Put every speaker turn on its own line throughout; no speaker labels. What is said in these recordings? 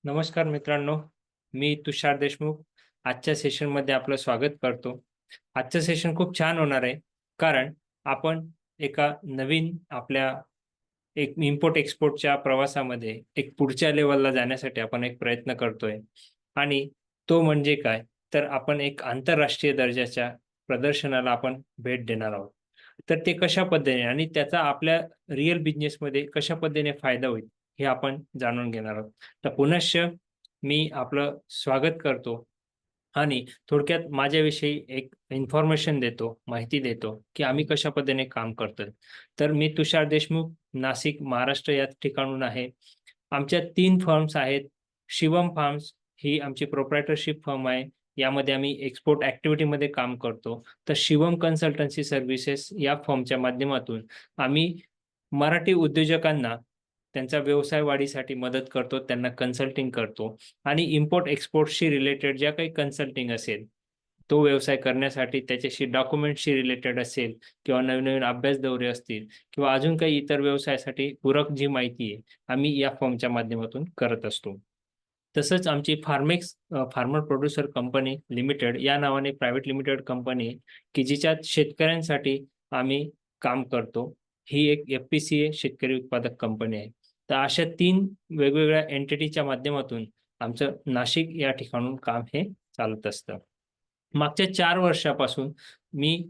नमस्कार मित्रांनो, मी तुषार देशमुख. आजच्या सेशनमध्ये आपलं स्वागत करतो. आजचं सेशन खूप छान होणार आहे, कारण आपण एका नवीन आपल्या एक इम्पोर्ट एक्सपोर्टच्या प्रवासामध्ये एक पुढच्या लेव्हलला जाण्यासाठी आपण एक प्रयत्न करतोय. आणि तो म्हणजे काय? तर आपण एक आंतरराष्ट्रीय दर्जाच्या प्रदर्शनाला आपण भेट देणार आहोत. तर ते कशा पद्धतीने आणि त्याचा आपल्या रिअल बिझनेसमध्ये कशा पद्धतीने फायदा होईल, हे आपण जाणून घेणार आहोत. तर पुनश्च मी आपलं स्वागत करतो आणि थोडक्यात माझ्याविषयी एक इन्फॉर्मेशन देतो, माहिती देतो, की आम्ही कशा पद्धतीने काम करतोय. तर मी तुषार देशमुख, नाशिक, महाराष्ट्र या ठिकाणाहून आहे. आमच्या 3 फर्म्स आहेत. शिवम फार्म्स ही आमची प्रोप्रायटरशिप फर्म आहे. यामध्ये आम्ही एक्सपोर्ट ॲक्टिव्हिटीमध्ये काम करतो. तर शिवम कन्सल्टन्सी सर्व्हिसेस या फर्मच्या माध्यमातून आम्ही मराठी उद्योजकांना त्यांचा व्यवसाय वाढीसाठी मदत करतो, त्यांना कन्सल्टिंग करतो आणि इम्पोर्ट एक्सपोर्टशी रिलेटेड ज्या काही कन्सल्टिंग असेल, तो व्यवसाय करण्यासाठी त्याच्याशी डॉक्युमेंटशी रिलेटेड असेल किंवा नवीन-नवीन अभ्यास दौरे असतील किंवा अजून काही इतर व्यवसायासाठी पूरक जी माहिती आहे, आम्ही या फर्मच्या माध्यमातून करत असतो. तसंच आमची फार्मर प्रोड्युसर कंपनी लिमिटेड या नावाने प्रायव्हेट लिमिटेड कंपनी आहे, की जिच्यात शेतकऱ्यांसाठी आम्ही काम करतो. ही एक एफ-पी-सी-ए शेतकरी उत्पादक कंपनी आहे. तर अशा 3 वेगवेगळ्या एंटिटीच्या माध्यमातून आमचं नाशिक या ठिकाणाहून काम हे चालत असतं. मागच्या 4 वर्षापासून मी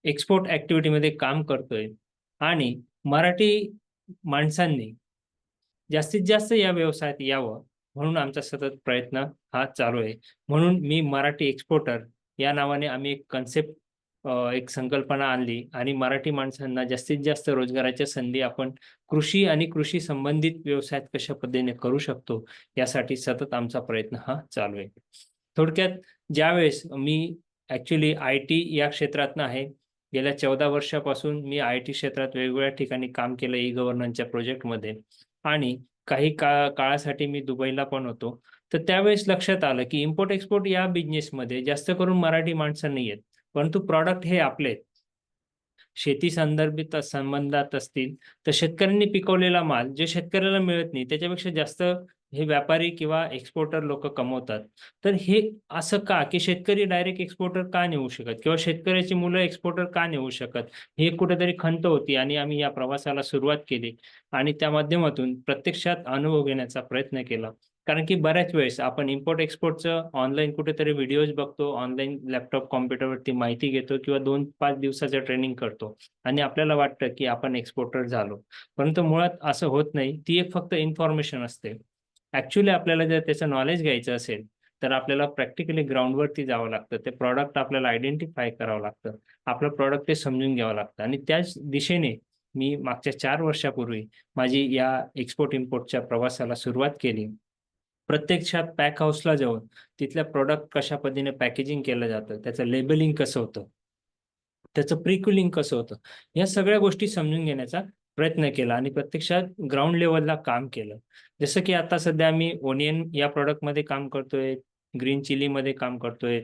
एक्सपोर्ट ॲक्टिव्हिटीमध्ये काम करतोय आणि मराठी माणसांनी जास्तीत जास्त या व्यवसायात यावं, म्हणून आमचा सतत प्रयत्न हा चालू आहे. म्हणून मी मराठी एक्सपोर्टर या नावाने आम्ही एक कन्सेप्ट एक संकल्पना आणली आणि मराठी माणसांना जास्तीत जास्त रोजगाराच्या संधी आपण कृषी आणि कृषी संबंधित व्यवसायात कशा पद्धतीने करू शकतो, यासाठी सतत आमचा प्रयत्न हा चालू आहे. थोडक्यात ज्यावेळेस मी ॲक्चुअली आय-टी या क्षेत्रातनं आहे. गेल्या 14 वर्षापासून मी आय-टी क्षेत्रात वेगवेगळ्या ठिकाणी काम केलं ई-गव्हर्नन्सच्या प्रोजेक्टमध्ये आणि काही काळासाठी मी दुबईला पण होतो. तर त्यावेळेस लक्षात आलं, की इम्पोर्ट-एक्सपोर्ट या बिझनेसमध्ये जास्त करून मराठी माणसं नाही आहेत. परंतु प्रॉडक्ट हे आपले आहेत. शेती संदर्भित संबंधात असतील, तर शेतकऱ्यांनी पिकवलेला माल जे शेतकऱ्याला मिळत नाही, त्याच्यापेक्षा जास्त हे व्यापारी किंवा एक्सपोर्टर लोकं कमवतात. तर हे असं का, की शेतकरी डायरेक्ट एक्सपोर्टर का नेऊ शकत किंवा शेतकऱ्याची मुलं एक्सपोर्टर का नेऊ शकत? ही एक कुठेतरी खंत होती आणि आम्ही या प्रवासाला सुरुवात केली आणि त्या माध्यमातून प्रत्यक्षात अनुभव घेण्याचा प्रयत्न केला. कारण की बऱ्याच वेळेस आपण इम्पोर्ट-एक्सपोर्टचं ऑनलाईन कुठेतरी व्हिडिओज बघतो, ऑनलाईन लॅपटॉप, कॉम्प्युटरवरती माहिती घेतो किंवा 2-5 दिवसाचं ट्रेनिंग करतो आणि आपल्याला वाटतं, की आपण एक्सपोर्टर झालो. परंतु मुळात असं होत नाही. ती एक फक्त इन्फॉर्मेशन असते. ॲक्चुअली आपल्याला जर त्याचं नॉलेज घ्यायचं असेल, तर आपल्याला प्रॅक्टिकली ग्राउंडवरती जावं लागतं. ते प्रॉडक्ट आपल्याला आयडेंटिफाय करावं लागतं. आपलं प्रॉडक्ट ते समजून घ्यावं लागतं आणि त्याच दिशेने मी मागच्या 4 वर्षापूर्वी माझी या एक्सपोर्ट-इम्पोर्टच्या प्रवासाला सुरुवात केली. प्रत्यक्षात पॅक हाऊसला जाऊन तिथल्या प्रॉडक्ट कशा पद्धतीने पॅकेजिंग केलं जातं, त्याचं लेबलिंग कसं होतं, त्याचं प्री-कूलिंग कसं होतं, या सगळ्या गोष्टी समजून घेण्याचा प्रयत्न केला आणि प्रत्यक्षात ग्राउंड लेव्हलला काम केलं. जसं की आता सध्या आम्ही ओनियन या प्रॉडक्टमध्ये काम करतोय, ग्रीन चिलीमध्ये काम करतोय,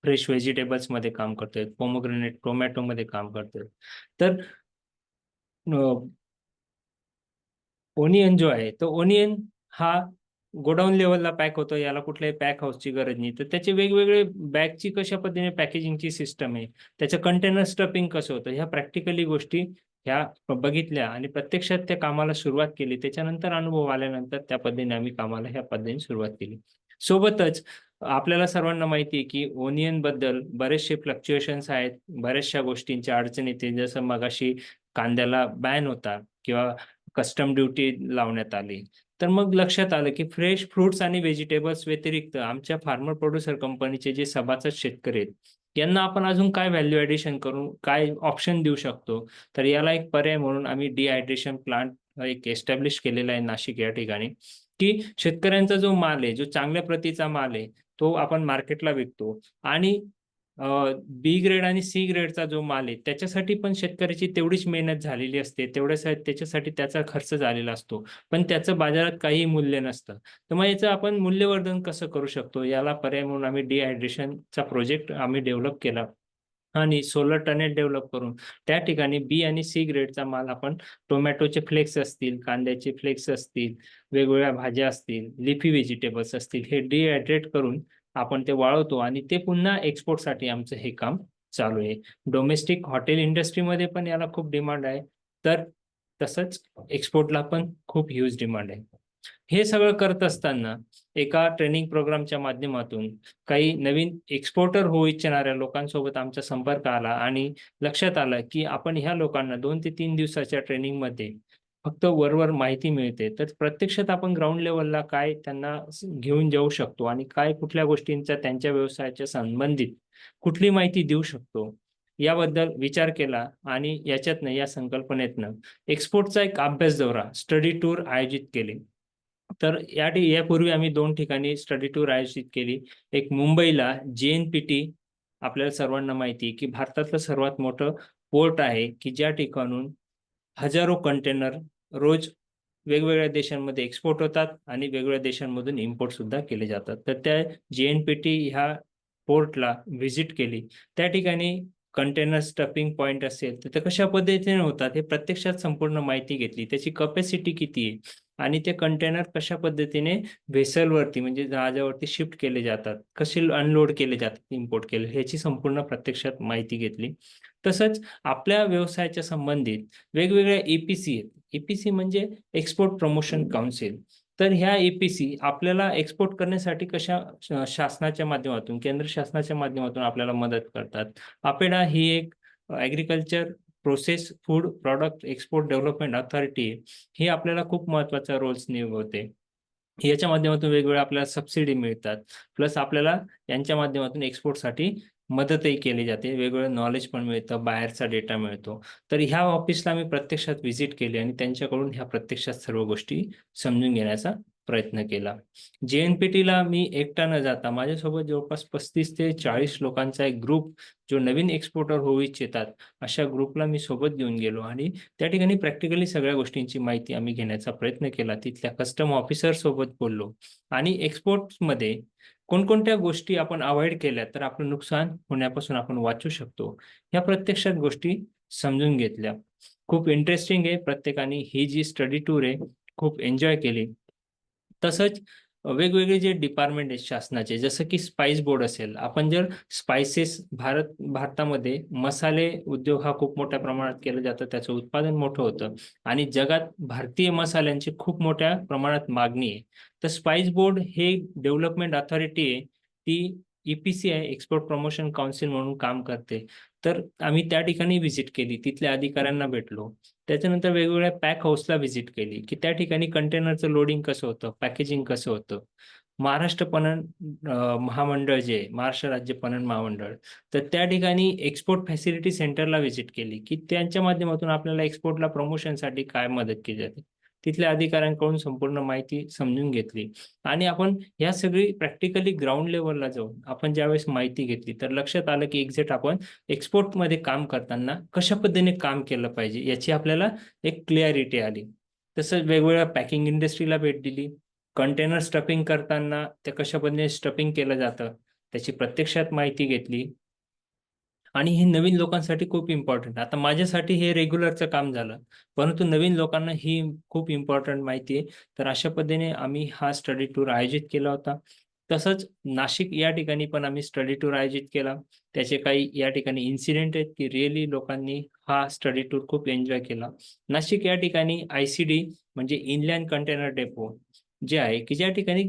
फ्रेश व्हेजिटेबल्समध्ये काम करतोय, पोमोग्रेनेट, टोमॅटोमध्ये काम करतोय. तर ओनियन जो आहे, तो ओनियन हा गोडाऊन लेव्हलला पॅक होतो. याला कुठल्याही पॅक हाऊसची गरज नाही. तर त्याचे वेगवेगळे बॅगची कशा पद्धतीने पॅकेजिंगची सिस्टम आहे, त्याचं कंटेनर स्टफिंग कसं होतं, ह्या प्रॅक्टिकली गोष्टी ह्या बघितल्या आणि प्रत्यक्षात त्या कामाला सुरुवात केली. त्याच्यानंतर अनुभव आल्यानंतर त्या पद्धतीने आम्ही कामाला ह्या पद्धतीने सुरुवात केली. सोबतच आपल्याला सर्वांना माहिती आहे, की ओनियनबद्दल बरेचसे फ्लक्च्युएशन्स आहेत. बऱ्याचशा गोष्टींच्या अडचणी येतील. जसं मगाशी कांद्याला बॅन होता किंवा कस्टम ड्युटी लावण्यात आली. तर मग लक्षात आलं, की फ्रेश फ्रुट्स आणि व्हेजिटेबल्स व्यतिरिक्त आमच्या फार्मर प्रोड्युसर कंपनीचे जे सभासद शेतकरी आहेत, यांना आपण अजून काय व्हॅल्यू एडिशन करून काय ऑप्शन देऊ शकतो? तर याला एक पर्याय म्हणून आम्ही डिहायड्रेशन प्लांट एक एस्टॅब्लिश केलेला आहे नाशिक या ठिकाणी, की शेतकऱ्यांचा जो माल आहे, जो चांगल्या प्रतीचा माल आहे, तो आपण मार्केटला विकतो आणि बी ग्रेड आणि सी ग्रेडचा जो माल आहे, त्याच्यासाठी पण शेतकऱ्याची तेवढीच मेहनत झालेली असते. त्याच्यासाठी त्याचा खर्च झालेला असतो. पण त्याचं बाजारात काहीही मूल्य नसतं. तर मग याचं आपण मूल्यवर्धन कसं करू शकतो? याला पर्याय म्हणून आम्ही डिहायड्रेशनचा प्रोजेक्ट आम्ही डेव्हलप केला आणि सोलर टनेल डेव्हलप करून त्या ठिकाणी बी आणि सी ग्रेडचा माल आपण टोमॅटोचे फ्लेक्स असतील, कांद्याचे फ्लेक्स असतील, वेगवेगळ्या भाज्या असतील, लिफी व्हेजिटेबल्स असतील, हे डिहायड्रेट करून आपण ते वाळवतो आणि ते पुन्हा एक्सपोर्टसाठी आमचं हे काम चालू आहे. डोमेस्टिक हॉटेल इंडस्ट्रीमध्ये पण याला खूप डिमांड आहे. तर तसंच एक्सपोर्टला पण खूप ह्यूज डिमांड आहे. हे सगळं करत असताना एका ट्रेनिंग प्रोग्रामच्या माध्यमातून काही नवीन एक्सपोर्टर होऊ इच्छिणाऱ्या लोकांसोबत आमचा संपर्क आला आणि लक्षात आलं की आपण ह्या लोकांना 2 ते 3 दिवसाच्या ट्रेनिंगमध्ये फक्त वरवर माहिती मिळते, तर प्रत्यक्षात आपण ग्राउंड लेव्हलला काय त्यांना घेऊन जाऊ शकतो आणि काय कुठल्या गोष्टींचा त्यांच्या व्यवसायाच्या संबंधित कुठली माहिती देऊ शकतो, याबद्दल विचार केला आणि याच्यातनं या संकल्पनेतनं एक्सपोर्टचा एक अभ्यास दौरा, स्टडी टूर आयोजित केली. तर यापूर्वी आम्ही 2 ठिकाणी स्टडी टूर आयोजित केली. एक मुंबईला जे-एन-पी-टी, आपल्याला सर्वांना माहिती आहे, की भारतातलं सर्वात मोठं पोर्ट आहे, की ज्या ठिकाणाहून हजारो कंटेनर रोज वेगवेगळ्या देशांमध्ये एक्सपोर्ट होतात आणि वेगवेगळ्या देशांमधून इम्पोर्ट सुद्धा केले जातात. तर त्या जे-एन-पी-टी ह्या पोर्टला व्हिजिट केली. त्या ठिकाणी कंटेनर स्टफिंग पॉइंट असेल, तर ते कशा पद्धतीने होतात हे प्रत्यक्षात संपूर्ण माहिती घेतली. त्याची कॅपॅसिटी किती आहे आणि ते कंटेनर कशा पद्धतीने व्हेसलवरती म्हणजे जहाजावरती शिफ्ट केले जातात, कसे अनलोड केले जातात, इम्पोर्ट केले, ह्याची संपूर्ण प्रत्यक्षात माहिती घेतली. तसंच आपल्या व्यवसायाच्या संबंधित वेगवेगळ्या ए-पी-सी आहेत. ए-पी-सी म्हणजे एक्सपोर्ट प्रमोशन काउन्सिल. तर ह्या ए-पी-सी आपल्याला एक्सपोर्ट करण्यासाठी कशा शासनाच्या माध्यमातून, केंद्र शासनाच्या माध्यमातून आपल्याला मदत करतात. अपेडा ही एक agriculture process food product export development authority आहे. ही आपल्याला खूप महत्त्वाचा रोल्स निभवते. याच्या माध्यमातून वेगवेगळ्या आपल्याला सबसिडी मिळतात. प्लस आपल्याला यांच्या माध्यमातून एक्सपोर्टसाठी मदतही केली जाते. वेगवेगळं नॉलेज पण मिळतं, बाहेरचा डेटा मिळतो. तर ह्या ऑफिसला मी प्रत्यक्षात व्हिजिट केली आणि त्यांच्याकडून ह्या प्रत्यक्षात सर्व गोष्टी समजून घेण्याचा प्रयत्न केला. जे-एन-पी-टीला मी एकटा न जाता माझ्यासोबत जवळपास 35 ते 40 लोकांचा एक ग्रुप, जो नवीन एक्सपोर्टर होऊ इच्छितात, अशा ग्रुपला मी सोबत घेऊन गेलो आणि त्या ठिकाणी प्रॅक्टिकली सगळ्या गोष्टींची माहिती आम्ही घेण्याचा प्रयत्न केला. तिथल्या कस्टम ऑफिसर सोबत बोललो आणि एक्सपोर्ट्समध्ये कोणकोणत्या गोष्टी आपण अव्हॉइड केल्या तर आपलं नुकसान होण्यापासून आपण वाचू शकतो, ह्या प्रत्यक्षात गोष्टी समजून घेतल्या. खूप इंटरेस्टिंग आहे. प्रत्येकाने ही जी स्टडी टूर आहे, खूप एन्जॉय केली. तसंच वेगवेगळे जे डिपार्टमेंट आहेत शासनाचे, जसं की स्पाइस बोर्ड असेल. आपण जर स्पाइसेस भारतामध्ये मसाले उद्योग हा खूप मोठ्या प्रमाणात केलं जातं. त्याचं उत्पादन मोठं होतं आणि जगात भारतीय मसाल्यांची खूप मोठ्या प्रमाणात मागणी आहे. तर स्पाइस बोर्ड हे डेव्हलपमेंट अथॉरिटी आहे. ती ई-पी-सी आहे, एक्सपोर्ट प्रमोशन काउन्सिल म्हणून काम करते. तर आम्ही त्या ठिकाणी व्हिजिट केली. तिथल्या अधिकाऱ्यांना भेटलो. त्याच्यानंतर वेगवेगळ्या पॅक हाऊसला व्हिजिट केली, की त्या ठिकाणी कंटेनरचं लोडिंग कसं होतं, पॅकेजिंग कसं होतं. महाराष्ट्र पणन महामंडळ जे आहे, महाराष्ट्र राज्य पणन महामंडळ, तर त्या ठिकाणी एक्सपोर्ट फॅसिलिटी सेंटरला व्हिजिट केली, की त्यांच्या माध्यमातून आपल्याला एक्सपोर्टला प्रमोशनसाठी काय मदत केली जाते. तिथल्या अधिकाऱ्यांकडून संपूर्ण माहिती समजून घेतली आणि आपण ह्या सगळी प्रॅक्टिकली ग्राउंड लेव्हलला जाऊन आपण ज्यावेळेस माहिती घेतली, तर लक्षात आलं, की एक्झॅक्ट आपण एक्सपोर्टमध्ये काम करताना कशा पद्धतीने काम केलं पाहिजे याची आपल्याला एक क्लॅरिटी आली. तसंच वेगवेगळ्या पॅकिंग इंडस्ट्रीला भेट दिली. कंटेनर स्टफिंग करताना ते कशा पद्धतीने स्टफिंग केलं जातं, त्याची प्रत्यक्षात माहिती घेतली. आणि हे नवीन लोकांसाठी खूप इम्पॉर्टंट. आता माझ्यासाठी हे रेग्युलरचं काम झालं. परंतु नवीन लोकांना ही खूप इम्पॉर्टंट माहिती आहे. तर अशा पद्धतीने आम्ही हा स्टडी टूर आयोजित केला होता. तसंच नाशिक या ठिकाणी पण आम्ही स्टडी टूर आयोजित केला. त्याचे काही या ठिकाणी इन्सिडेंट आहेत, की रिअली लोकांनी हा स्टडी टूर खूप एन्जॉय केला. नाशिक या ठिकाणी आय-सी-डी म्हणजे इनलँड कंटेनर डेपो जे आहे, की ज्या ठिकाणी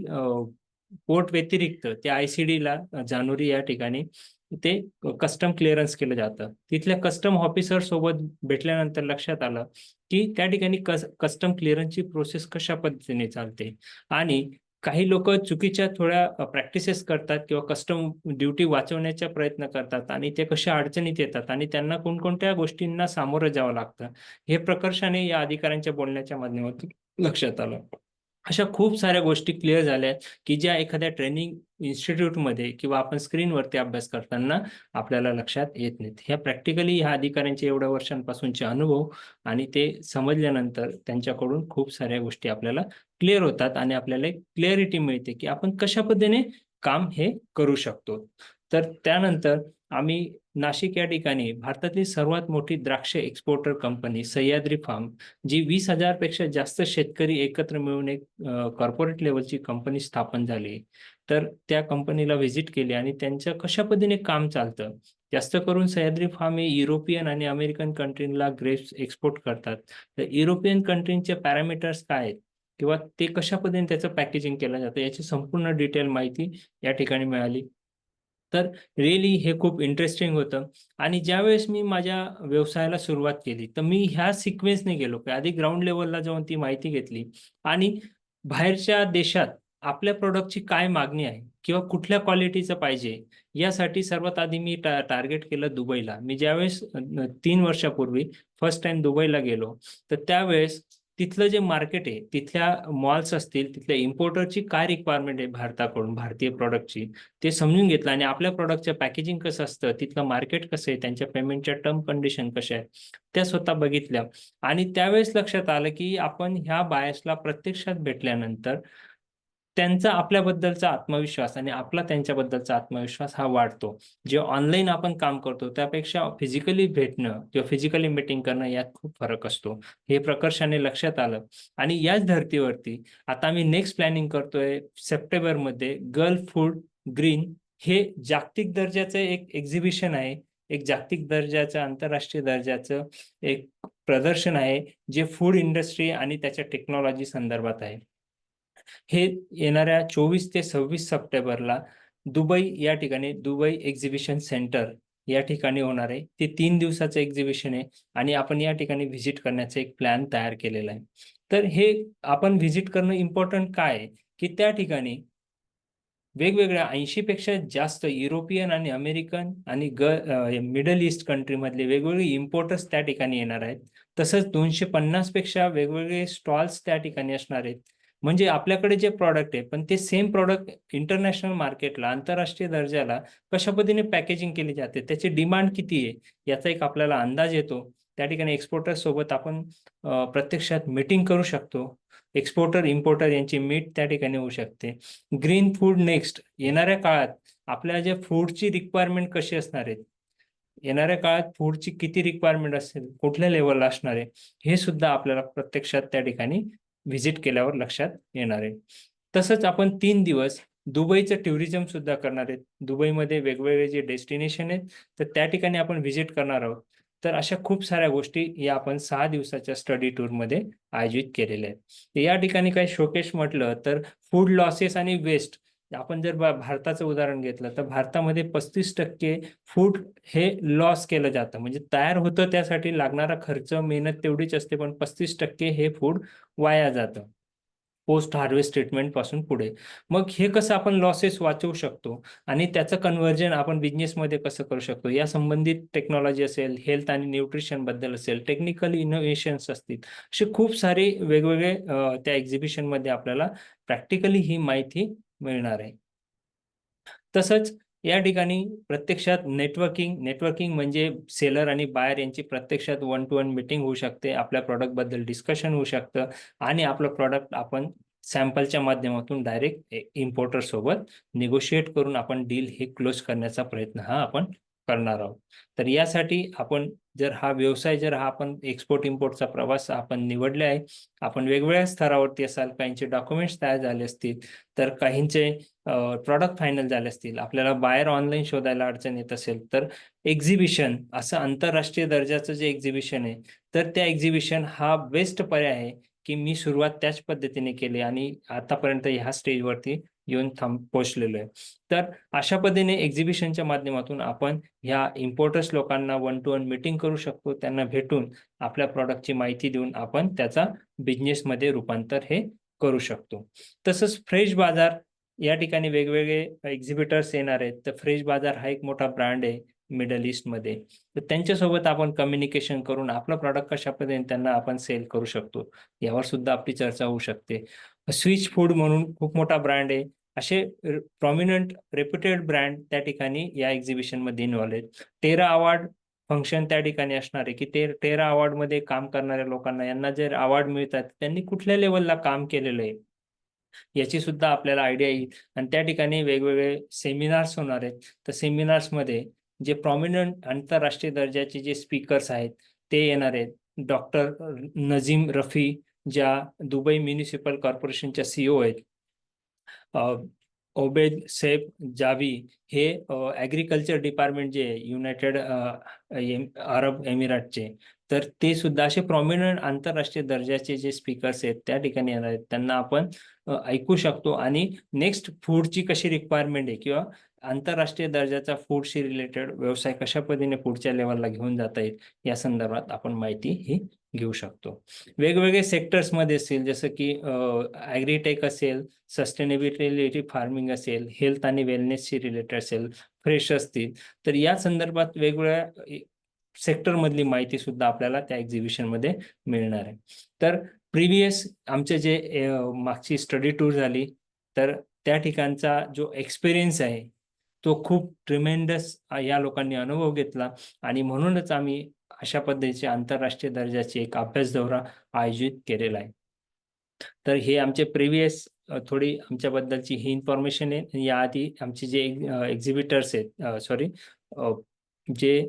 पोर्ट व्यतिरिक्त त्या आय-सी-डीला जानोरी या ठिकाणी ते कस्टम क्लिअरन्स केलं जातं. तिथल्या कस्टम ऑफिसर सोबत भेटल्यानंतर लक्षात आलं, की त्या ठिकाणी कस्टम क्लिअरन्सची प्रोसेस कशा पद्धतीने चालते आणि काही लोकं चुकीच्या थोड्या प्रॅक्टिसेस करतात किंवा कस्टम ड्युटी वाचवण्याचा प्रयत्न करतात आणि ते कशा अडचणीत येतात आणि त्यांना कोणकोणत्या गोष्टींना सामोरं जावं लागतं. हे प्रकर्षाने या अधिकाऱ्यांच्या बोलण्याच्या माध्यमातून लक्षात आलं. अशा खूप साऱ्या गोष्टी क्लिअर झाल्या, की ज्या एखाद्या ट्रेनिंग इन्स्टिट्यूटमध्ये किंवा आपण स्क्रीनवरती अभ्यास करताना आपल्याला लक्षात येत नाहीत. ह्या प्रॅक्टिकली ह्या अधिकाऱ्यांचे एवढ्या वर्षांपासूनचे अनुभव आणि ते समजल्यानंतर त्यांच्याकडून खूप साऱ्या गोष्टी आपल्याला क्लिअर होतात आणि आपल्याला एक क्लॅरिटी मिळते, की आपण कशा पद्धतीने काम हे करू शकतो. तर त्यानंतर आम्ही नाशिक या ठिकाणी भारतातली सर्वात मोठी द्राक्ष एक्सपोर्टर कंपनी सह्याद्री फार्म, जी 20,000 पेक्षा जास्त शेतकरी एकत्र मिळून एक कॉर्पोरेट लेवलची कंपनी स्थापन झाली. तर त्या कंपनीला व्हिजिट केली आणि त्यांच्या कशा पद्धतीने काम चालतं. जास्त करून सह्याद्री फार्म हे युरोपियन आणि अमेरिकन कंट्रीला ग्रेप्स एक्सपोर्ट करतात. तर युरोपियन कंट्रीचे पॅरामीटर्स काय आहेत किंवा ते कशा पद्धतीने त्याचं पॅकेजिंग केलं जातं याची संपूर्ण डिटेल माहिती या ठिकाणी मिळाली. तर रिअली हे खूप इंटरेस्टिंग होतं आणि ज्यावेळेस मी माझ्या व्यवसायाला सुरुवात केली, तर मी ह्या सिक्वेन्सने गेलो, की आधी ग्राउंड लेव्हलला जाऊन ती माहिती घेतली आणि बाहेरच्या देशात आपल्या प्रॉडक्टची काय मागणी आहे किंवा कुठल्या क्वालिटीचं पाहिजे, यासाठी सर्वात आधी मी टार्गेट केलं दुबईला. मी ज्यावेळेस 3 वर्षापूर्वी फर्स्ट टाईम दुबईला गेलो, तर त्यावेळेस तिथलं जे मार्केट आहे, तिथल्या मॉल्स असतील, तिथल्या इम्पोर्टरची काय रिक्वायरमेंट आहे भारताकडून, भारतीय प्रॉडक्टची, ते समजून घेतलं आणि आपल्या प्रॉडक्टचं पॅकेजिंग कसं असतं, तिथलं मार्केट कसं आहे, त्यांच्या पेमेंटच्या टर्म कंडिशन कशा आहेत, त्या स्वतः बघितल्या आणि त्यावेळेस लक्षात आलं, की आपण ह्या बायर्सला प्रत्यक्षात भेटल्यानंतर त्यांचा आपल्याबद्दलचा आत्मविश्वास आणि आपला त्यांच्याबद्दलचा आत्मविश्वास हा वाढतो. जे ऑनलाईन आपण काम करतो त्यापेक्षा फिजिकली भेटणं किंवा फिजिकली मीटिंग करणं यात खूप फरक असतो. हे प्रकर्षाने लक्षात आलं आणि याच धर्तीवरती आता आम्ही नेक्स्ट प्लॅनिंग करतोय सप्टेंबरमध्ये गल्फ फूड ग्रीन हे जागतिक दर्जाचं एक एक्झिबिशन आहे. एक जागतिक दर्जाचं, आंतरराष्ट्रीय दर्जाचं एक प्रदर्शन आहे, जे फूड इंडस्ट्री आणि त्याच्या टेक्नॉलॉजी संदर्भात आहे. हे येणाऱ्या 24 ते 26 सप्टेंबरला दुबई या ठिकाणी दुबई एक्झिबिशन सेंटर या ठिकाणी होणार आहे. ते 3 दिवसाचं एक्झिबिशन आहे आणि आपण या ठिकाणी व्हिजिट करण्याचा एक प्लॅन तयार केलेला आहे. तर हे आपण व्हिजिट करणं इम्पोर्टंट काय आहे, की त्या ठिकाणी वेगवेगळ्या 80 पेक्षा जास्त युरोपियन आणि अमेरिकन आणि मिडल ईस्ट कंट्रीमधले वेगवेगळे इम्पोर्टर्स त्या ठिकाणी येणार आहेत. तसंच 250 पेक्षा वेगवेगळे स्टॉल्स त्या ठिकाणी असणार आहेत. म्हणजे आपल्याकडे जे प्रॉडक्ट आहे, पण ते सेम प्रॉडक्ट इंटरनॅशनल मार्केटला, आंतरराष्ट्रीय दर्जाला कशा पद्धतीने पॅकेजिंग केली जाते, त्याची डिमांड किती आहे, याचा एक आपल्याला अंदाज येतो. त्या ठिकाणी एक्सपोर्टर्स सोबत आपण प्रत्यक्षात मीटिंग करू शकतो. एक्सपोर्टर, इम्पोर्टर यांची मीट त्या ठिकाणी होऊ शकते. ग्रीन फूड नेक्स्ट येणाऱ्या काळात आपल्या ज्या फूडची रिक्वायरमेंट कशी असणार आहे, येणाऱ्या काळात फूडची किती रिक्वायरमेंट असेल, कुठल्या लेव्हलला असणार आहे, हे सुद्धा आपल्याला प्रत्यक्षात त्या ठिकाणी व्हिजिट केल्यावर लक्षात येणार आहे. तसंच आपण 3 दिवस दुबईचं टुरिझम सुद्धा करणार आहेत. दुबईमध्ये वेगवेगळे जे डेस्टिनेशन आहेत, तर त्या ठिकाणी आपण व्हिजिट करणार आहोत. तर अशा खूप साऱ्या गोष्टी या आपण 6 दिवसाच्या स्टडी टूरमध्ये आयोजित केलेल्या आहेत. तर या ठिकाणी काही शोकेस म्हटलं तर फूड लॉसेस आणि वेस्ट आपण जर भारताचं उदाहरण घेतलं, तर भारतामध्ये 35% फूड हे लॉस केलं जातं. म्हणजे तयार होतं त्यासाठी लागणारा खर्च, मेहनत तेवढीच असते, पण 35% हे फूड वाया जातं. पोस्ट हार्वेस्ट ट्रीटमेंट पासून पुढे. मग हे कसं आपण लॉसेस वाचवू शकतो आणि त्याचं कन्व्हर्जन आपण बिझनेसमध्ये कसं करू शकतो, या संबंधित टेक्नॉलॉजी असेल, हेल्थ आणि न्यूट्रिशन बद्दल असेल, टेक्निकल इनोव्हेशन्स असतील, असे खूप सारे वेगवेगळे त्या एक्झिबिशनमध्ये आपल्याला प्रॅक्टिकली ही माहिती मिळणार आहे. तसंच या ठिकाणी प्रत्यक्षात नेटवर्किंग म्हणजे सेलर आणि बायर यांची प्रत्यक्षात वन टू वन मीटिंग होऊ शकते. आपल्या प्रॉडक्टबद्दल डिस्कशन होऊ शकतं आणि आपलं प्रॉडक्ट आपण सॅम्पलच्या माध्यमातून डायरेक्ट इम्पोर्टर सोबत निगोशिएट करून आपण डील हे क्लोज करण्याचा प्रयत्न हा आपण करणार आहोत. तर यासाठी आपण जर हा आपण एक्सपोर्ट इम्पोर्टचा प्रवास आपण निवडला आहे, आपण वेगवेगळ्या स्तरावरती असाल, काहींचे डॉक्युमेंट्स तयार झाले असतील, तर काहींचे प्रॉडक्ट फायनल झाले असतील, आपल्याला बायर ऑनलाईन शोधायला अडचण येत असेल, तर एक्झिबिशन असं आंतरराष्ट्रीय दर्जाचं जे एक्झिबिशन आहे, तर त्या एक्झिबिशन हा बेस्ट पर्याय आहे, की मी सुरुवात त्याच पद्धतीने केली आणि आतापर्यंत ह्या स्टेजवरती येऊन पोहोचलेलो आहे. तर अशा पद्धतीने एक्झिबिशनच्या माध्यमातून आपण ह्या इम्पोर्टर्स लोकांना वन टू वन मीटिंग करू शकतो. त्यांना भेटून आपल्या प्रॉडक्टची माहिती देऊन आपण त्याचा बिझनेसमध्ये रूपांतर हे करू शकतो. तसंच फ्रेश बाजार या ठिकाणी वेगवेगळे एक्झिबिटर्स येणार आहेत. तर फ्रेश बाजार हा एक मोठा ब्रँड आहे मिडल ईस्टमध्ये. तर त्यांच्यासोबत आपण कम्युनिकेशन करून आपला प्रॉडक्ट कशा पद्धतीने त्यांना आपण सेल करू शकतो, यावर सुद्धा आपली चर्चा होऊ शकते. स्विच फूड म्हणून खूप मोठा ब्रँड आहे. असे प्रॉमिनंट रेप्युटेड ब्रँड त्या ठिकाणी या एक्झिबिशनमध्ये इन्व्हॉल्व आहेत. टेरा अवॉर्ड फंक्शन त्या ठिकाणी असणार आहे, की टेरा अवॉर्डमध्ये काम करणाऱ्या लोकांना यांना जर अवॉर्ड मिळतात, त्यांनी कुठल्या लेव्हलला काम केलेलं आहे, याची सुद्धा आपल्याला आयडिया येईल आणि त्या ठिकाणी वेगवेगळे सेमिनार्स होणार आहेत. तर सेमिनार्समध्ये जे प्रॉमिनंट आंतरराष्ट्रीय दर्जाचे जे स्पीकर्स आहेत ते येणार आहेत. डॉक्टर नजीम रफी, ज्या दुबई म्युनिसिपल कॉर्पोरेशनच्या CEO आहेत. ओबेद सैफ जावी हे ॲग्रिकल्चर डिपार्टमेंट जे युनायटेड अरब एमिरातचे, तर ते सुद्धा असे प्रॉमिनंट आंतरराष्ट्रीय दर्जाचे जे स्पीकर्स आहेत त्या ठिकाणी येणार आहेत. त्यांना आपण ऐकू शकतो आणि नेक्स्ट फूडची कशी रिक्वायरमेंट आहे किंवा आंतरराष्ट्रीय दर्जाचा फूडशी रिलेटेड व्यवसाय कशा पद्धतीने पुढच्या लेवलला घेऊन जाता येईल या संदर्भात आपण माहिती ही घेऊ शकतो. वेगवेगळे सेक्टर्समध्ये असेल, जसं की ॲग्रीटेक असेल, सस्टेनेबिलिटी फार्मिंग असेल, हेल्थ आणि वेलनेसशी रिलेटेड असेल, फ्रेश असतील, तर या संदर्भात वेगवेगळ्या सेक्टरमधली माहिती सुद्धा आपल्याला त्या एक्झिबिशनमध्ये मिळणार आहे. तर प्रिव्हियस आमचे जे मागची स्टडी टूर झाली, तर त्या ठिकाणचा जो एक्सपिरियन्स आहे तो खूप ट्रिमेंडस या लोकांनी अनुभव घेतला आणि म्हणूनच आम्ही अशा पद्धतीचे आंतरराष्ट्रीय दर्जाचे एक अभ्यास दौरा आयोजित केलेला आहे. तर हे आमचे प्रिव्हियस थोडी आमच्याबद्दलची ही इन्फॉर्मेशन आहे. याआधी आमचे जे एक्झिबिटर्स आहेत, जे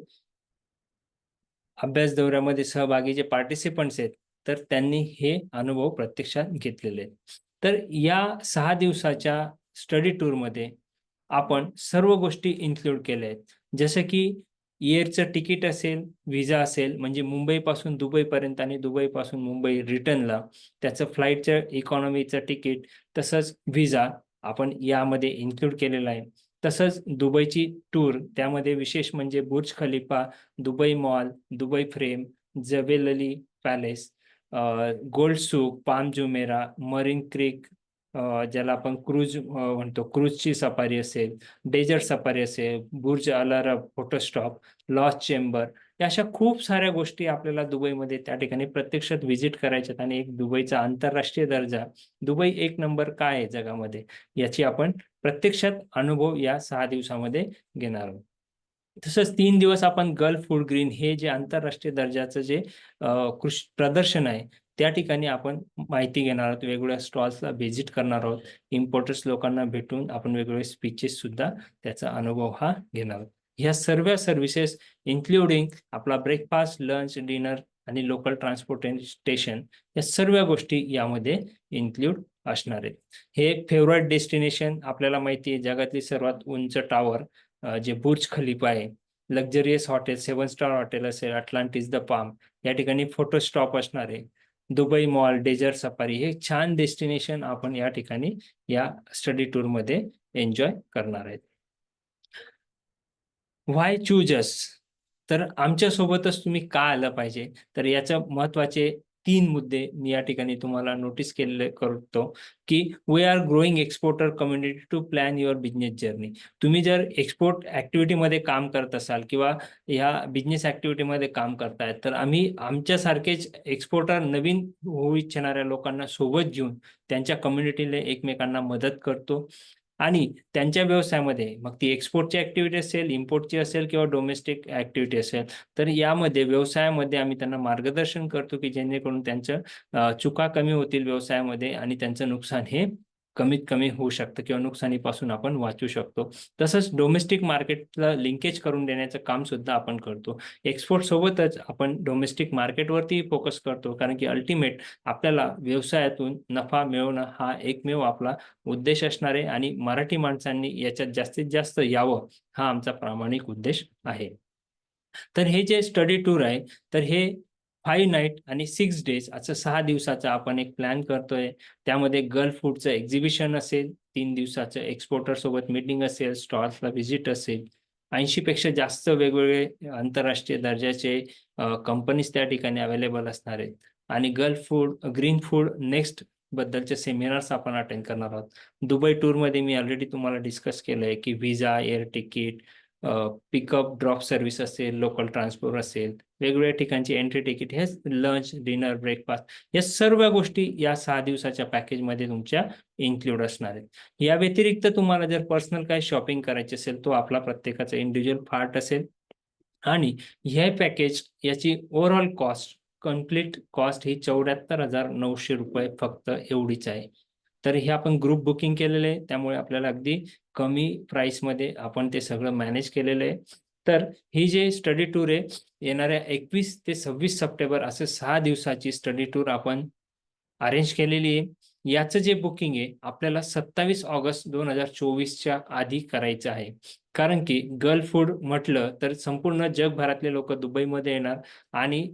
अभ्यास दौऱ्यामध्ये सहभागी जे पार्टिसिपंट्स आहेत, तर त्यांनी हे अनुभव प्रत्यक्षात घेतलेले आहेत. तर या 6 दिवसाच्या स्टडी टूरमध्ये आपण सर्व गोष्टी इन्क्लूड केल्या आहेत. जसं की एअरचं तिकीट असेल, व्हिसा असेल, म्हणजे मुंबईपासून दुबईपर्यंत आणि दुबईपासून मुंबई रिटर्नला त्याचं फ्लाईटचं इकॉनॉमीचं तिकीट, तसंच व्हिसा आपण यामध्ये इन्क्लूड केलेला आहे. तसंच दुबईची टूर, त्यामध्ये विशेष म्हणजे Burj Khalifa, Dubai Mall, Dubai Frame, जवेलली palace, Gold Souk, Palm Jumeirah, marine creek, ज्याला आपण क्रूज म्हणतो, क्रूजची सफारी असेल, डेझर्ट सफारी असेल, Burj Al Arab photo stop, lost chamber, या अशा खूप साऱ्या गोष्टी आपल्याला दुबईमध्ये त्या ठिकाणी प्रत्यक्षात व्हिजिट करायच्यात आणि एक दुबईचा आंतरराष्ट्रीय दर्जा, दुबई एक नंबर काय आहे जगामध्ये, याची आपण प्रत्यक्षात अनुभव या 6 दिवसामध्ये घेणार आहोत. तसंच 3 दिवस आपण गल्फ फूड ग्रीन हे जे आंतरराष्ट्रीय दर्जाचं जे कृषी प्रदर्शन आहे, त्या ठिकाणी आपण माहिती घेणार आहोत. वेगवेगळ्या स्टॉल्सला व्हिजिट करणार आहोत. इम्पोर्टर्स लोकांना भेटून आपण वेगवेगळे स्पीचेस सुद्धा त्याचा अनुभव हा घेणार आहोत. ह्या सर्व सर्व्हिसेस इन्क्लुडिंग आपला ब्रेकफास्ट, लंच, डिनर आणि लोकल ट्रान्सपोर्टेशन, या सर्व गोष्टी यामध्ये इन्क्लूड असणार आहेत. हे फेवरेट डेस्टिनेशन आपल्याला माहिती आहे, जगातली सर्वात उंच टॉवर जे बुर्ज खलिफा आहे, लक्झरियस हॉटेल, 7 स्टार हॉटेल असेल, अटलांटिस द पाम, या ठिकाणी फोटो स्टॉप असणार आहे. दुबई मॉल, डेझर्ट सफारी, हे छान डेस्टिनेशन आपण या ठिकाणी या स्टडी टूरमध्ये एन्जॉय करणार आहेत. व्हाय चूज अस? तर आमच्यासोबतच तुम्ही का आलं पाहिजे? तर याचं महत्त्वाचे 3 मुद्दे मी या ठिकाणी तुम्हाला नोटीस केलेले करतो, की we are growing exporter community to plan your business journey. तुम्ही जर एक्सपोर्ट ॲक्टिव्हिटीमध्ये काम करत असाल किंवा ह्या बिझनेस ॲक्टिव्हिटीमध्ये काम करताय, तर आम्ही आमच्यासारखेच एक्सपोर्टर नवीन होऊ इच्छिणाऱ्या लोकांना सोबत घेऊन त्यांच्या कम्युनिटीला एकमेकांना मदत करतो आणि त्यांच्या व्यवसायामध्ये, मग ती एक्सपोर्टची ॲक्टिव्हिटी असेल, इम्पोर्टची असेल किंवा डोमेस्टिक ॲक्टिव्हिटी असेल, तर यामध्ये व्यवसायामध्ये आम्ही त्यांना मार्गदर्शन करतो, की जेणेकरून त्यांच्या चुका कमी होतील व्यवसायामध्ये आणि त्यांचं नुकसान हे कमीत कमी होऊ शकतं किंवा नुकसानीपासून आपण वाचू शकतो. तसंच डोमेस्टिक मार्केटला लिंकेज करून देण्याचं काम सुद्धा आपण करतो. एक्सपोर्ट सोबतच आपण डोमेस्टिक मार्केटवरती फोकस करतो, कारण की अल्टिमेट आपल्याला व्यवसायातून नफा मिळवणं हा एकमेव आपला उद्देश असणार आहे आणि मराठी माणसांनी याच्यात जास्तीत जास्त यावं, हा आमचा प्रामाणिक उद्देश आहे. तर हे जे स्टडी टूर आहे, तर हे 5 नाईट आणि 6 डेज असं 6 दिवसाचा आपण एक प्लॅन करतोय. त्यामध्ये गल्फ फूडचं एक्झिबिशन असेल, 3 दिवसाचं एक्सपोर्टर सोबत मीटिंग असेल, स्टॉल्सला व्हिजिट असेल. 80 पेक्षा जास्त वेगवेगळे आंतरराष्ट्रीय दर्जाचे कंपनीज त्या ठिकाणी अवेलेबल असणार आहेत आणि gulf food, green food next बद्दलचे सेमिनार्स आपण अटेंड करणार आहोत. दुबई टूरमध्ये मी ऑलरेडी तुम्हाला डिस्कस केलंय, की visa, air ticket, pickup drop service असेल, लोकल ट्रान्सपोर्ट असेल, वेगवेगळ्या ठिकाणची एंट्री तिकीट, हे लंच, डिनर, ब्रेकफास्ट, या सर्व गोष्टी या 6 दिवसाच्या पॅकेजमध्ये तुमच्या इन्क्लूड असणार आहेत. या व्यतिरिक्त तुम्हाला जर पर्सनल काही शॉपिंग करायची असेल, तो आपला प्रत्येकाचा इंडिव्हिज्युअल पार्ट असेल आणि हे पॅकेज याची ओव्हरऑल कॉस्ट, कंप्लीट कॉस्ट ही ₹74,900 फक्त एवढीच आहे. तर हे आपण ग्रुप बुकिंग केलेलं आहे, त्यामुळे आपल्याला अगदी कमी प्राईसमध्ये आपण ते सगळं मॅनेज केलेलं आहे. तर ही जी स्टडी टूर आहे, येणाऱ्या 21 ते 26 सप्टेंबर असं 6 दिवसाची स्टडी टूर आपण अरेंज केलेली आहे. याचं जे बुकिंग आहे, आपल्याला 27 ऑगस्ट 2024च्या आधी करायचं आहे. कारण की गल्फ फूड म्हटलं तर संपूर्ण जगभरातले लोकं दुबईमध्ये येणार आणि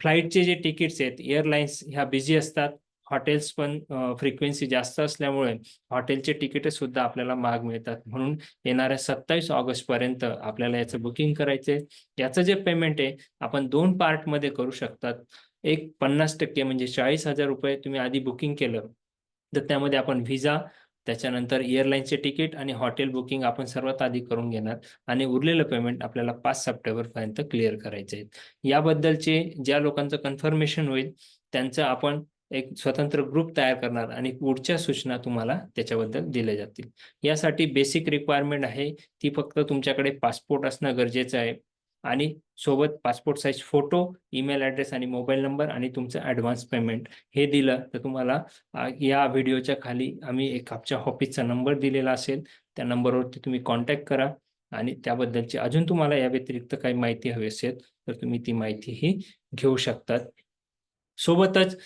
फ्लाइटचे जे तिकीट्स आहेत, एअरलाईन्स ह्या बिझी असतात. हॉटेल्स पण फ्रिक्वेन्सी जास्त असल्यामुळे हॉटेलचे तिकीटं सुद्धा आपल्याला महाग मिळतात. म्हणून येणाऱ्या 27 ऑगस्टपर्यंत आपल्याला याचं बुकिंग करायचंय. याचं जे पेमेंट आहे, आपण 2 पार्टमध्ये करू शकतात. एक 50% म्हणजे ₹40,000 तुम्ही आधी बुकिंग केलं, तर त्यामध्ये आपण व्हिसा, त्याच्यानंतर एअरलाईनचे तिकीट आणि हॉटेल बुकिंग आपण सर्वात आधी करून घेणार आणि उरलेलं पेमेंट आपल्याला 5 सप्टेंबरपर्यंत क्लिअर करायचे आहे. याबद्दलचे ज्या लोकांचं कन्फर्मेशन होईल, त्यांचं आपण एक स्वतंत्र ग्रुप तयार करणार आणि पुढच्या सूचना तुम्हाला त्याच्याबद्दल दिल्या जातील. यासाठी बेसिक रिक्वायरमेंट आहे, ती फक्त तुमच्याकडे पासपोर्ट असणं गरजेचं आहे आणि सोबत passport size photo, email address आणि मोबाईल नंबर आणि तुमचं ॲडव्हान्स पेमेंट हे दिलं तर तुम्हाला या व्हिडिओच्या खाली आम्ही एक आमच्या ऑफिसचा नंबर दिलेला असेल. त्या नंबरवरती तुम्ही कॉन्टॅक्ट करा आणि त्याबद्दलची अजून तुम्हाला या व्यतिरिक्त काही माहिती हवी असेल, तर तुम्ही ती माहितीही घेऊ शकतात. सोबतच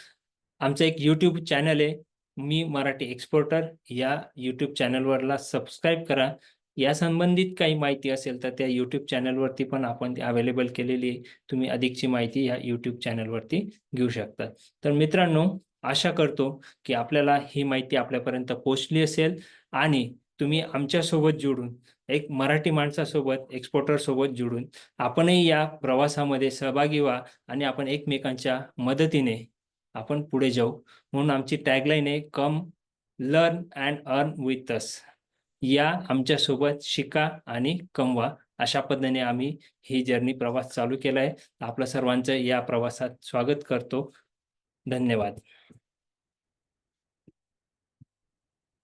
आमचं एक YouTube चॅनल आहे. मी मराठी एक्सपोर्टर या YouTube चॅनलवरला सबस्क्राईब करा. या संबंधित काही माहिती असेल तर त्या YouTube चॅनलवरती पण आपण ती अवेलेबल केलेली आहे. तुम्ही अधिकची माहिती या YouTube चॅनलवरती घेऊ शकता. तर मित्रांनो, आशा करतो की आपल्याला ही माहिती आपल्यापर्यंत पोहोचली असेल आणि तुम्ही आमच्यासोबत जोडून एक मराठी माणसासोबत, एक्सपोर्टरसोबत जोडून आपणही या प्रवासामध्ये सहभागी व्हा आणि आपण एकमेकांच्या मदतीने आपण पुढे जाऊ. म्हणून आमची टॅगलाईन आहे, come learn and earn with us. या आमच्यासोबत शिका आणि कमवा. अशा पद्धतीने आम्ही ही जर्नी प्रवास चालू केला आहे. आपलं सर्वांचं या प्रवासात स्वागत करतो. धन्यवाद.